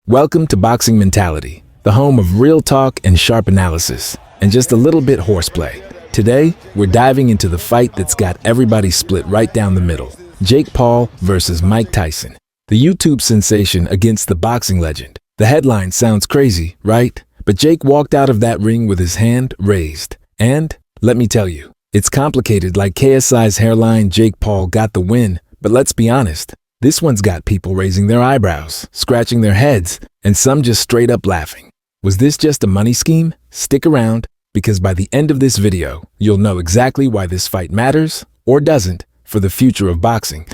Welcome to Boxing Mentality, the home of real talk and sharp analysis, and just a little bit horseplay. Today, we're diving into the fight that's got everybody split right down the middle. Jake Paul versus Mike Tyson, the YouTube sensation against the boxing legend. The headline sounds crazy, right? But Jake walked out of that ring with his hand raised. And, let me tell you, it's complicated like KSI's hairline. Jake Paul got the win, but let's be honest. This one's got people raising their eyebrows, scratching their heads, and some just straight up laughing. Was this just a money scheme? Stick around, because by the end of this video, you'll know exactly why this fight matters, or doesn't, for the future of boxing.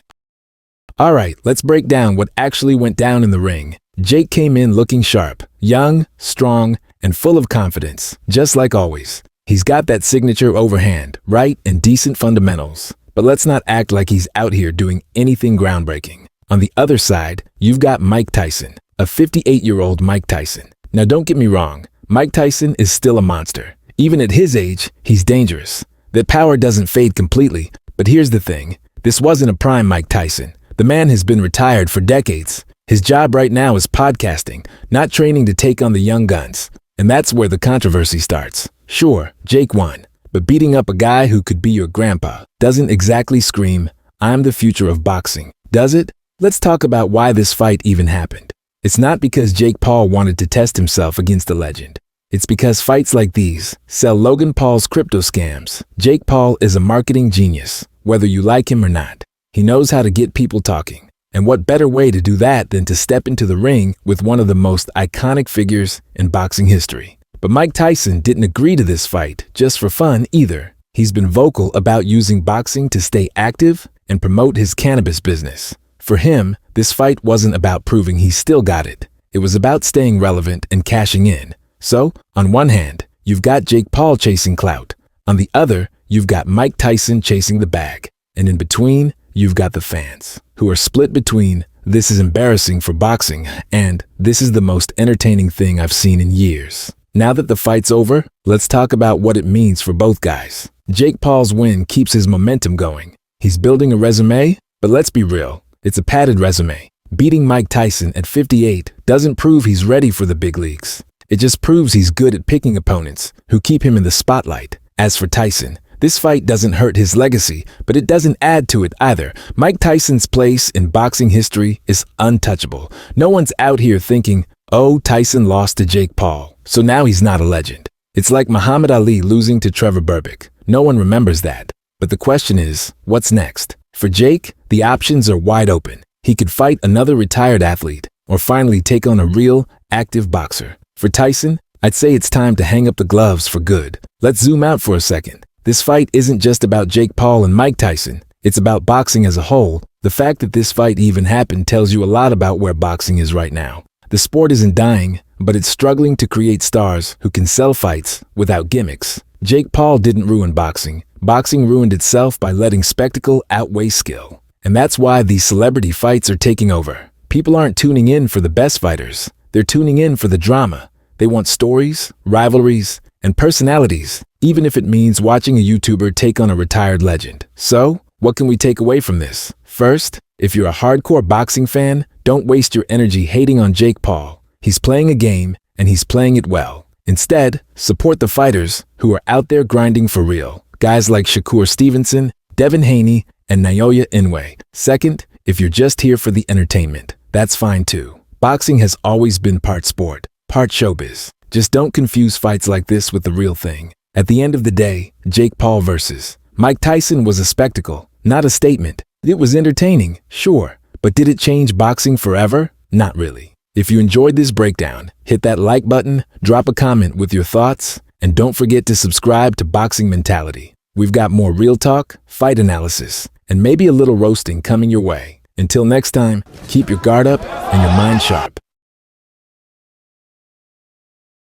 Alright, let's break down what actually went down in the ring. Jake came in looking sharp, young, strong, and full of confidence, just like always. He's got that signature overhand, right, and decent fundamentals. But let's not act like he's out here doing anything groundbreaking. On the other side, you've got Mike Tyson, a 58-year-old Mike Tyson. Now don't get me wrong, Mike Tyson is still a monster. Even at his age, he's dangerous. That power doesn't fade completely, but here's the thing. This wasn't a prime Mike Tyson. The man has been retired for decades. His job right now is podcasting, not training to take on the young guns. And that's where the controversy starts. Sure, Jake won. But beating up a guy who could be your grandpa doesn't exactly scream, "I'm the future of boxing," does it? Let's talk about why this fight even happened. It's not because Jake Paul wanted to test himself against the legend. It's because fights like these sell Logan Paul's crypto scams. Jake Paul is a marketing genius, whether you like him or not. He knows how to get people talking. And what better way to do that than to step into the ring with one of the most iconic figures in boxing history? But Mike Tyson didn't agree to this fight just for fun either. He's been vocal about using boxing to stay active and promote his cannabis business. For him, this fight wasn't about proving he still got it. It was about staying relevant and cashing in. So, on one hand, you've got Jake Paul chasing clout. On the other, you've got Mike Tyson chasing the bag. And in between, you've got the fans, who are split between "this is embarrassing for boxing" and "this is the most entertaining thing I've seen in years." Now that the fight's over, let's talk about what it means for both guys. Jake Paul's win keeps his momentum going. He's building a resume, but let's be real, it's a padded resume. Beating Mike Tyson at 58 doesn't prove he's ready for the big leagues. It just proves he's good at picking opponents who keep him in the spotlight. As for Tyson, this fight doesn't hurt his legacy, but it doesn't add to it either. Mike Tyson's place in boxing history is untouchable. No one's out here thinking, "Oh, Tyson lost to Jake Paul, so now he's not a legend." It's like Muhammad Ali losing to Trevor Berbick. No one remembers that. But the question is, what's next? For Jake, the options are wide open. He could fight another retired athlete, or finally take on a real, active boxer. For Tyson, I'd say it's time to hang up the gloves for good. Let's zoom out for a second. This fight isn't just about Jake Paul and Mike Tyson. It's about boxing as a whole. The fact that this fight even happened tells you a lot about where boxing is right now. The sport isn't dying, but it's struggling to create stars who can sell fights without gimmicks. Jake Paul didn't ruin boxing. Boxing ruined itself by letting spectacle outweigh skill. And that's why these celebrity fights are taking over. People aren't tuning in for the best fighters. They're tuning in for the drama. They want stories, rivalries, and personalities, even if it means watching a YouTuber take on a retired legend. So, what can we take away from this? First, if you're a hardcore boxing fan, don't waste your energy hating on Jake Paul. He's playing a game, and he's playing it well. Instead, support the fighters who are out there grinding for real. Guys like Shakur Stevenson, Devin Haney, and Naoya Inoue. Second, if you're just here for the entertainment, that's fine too. Boxing has always been part sport, part showbiz. Just don't confuse fights like this with the real thing. At the end of the day, Jake Paul versus Mike Tyson was a spectacle, not a statement. It was entertaining, sure, but did it change boxing forever? Not really. If you enjoyed this breakdown, hit that like button, drop a comment with your thoughts, and don't forget to subscribe to Boxing Mentality. We've got more real talk, fight analysis, and maybe a little roasting coming your way. Until next time, keep your guard up and your mind sharp.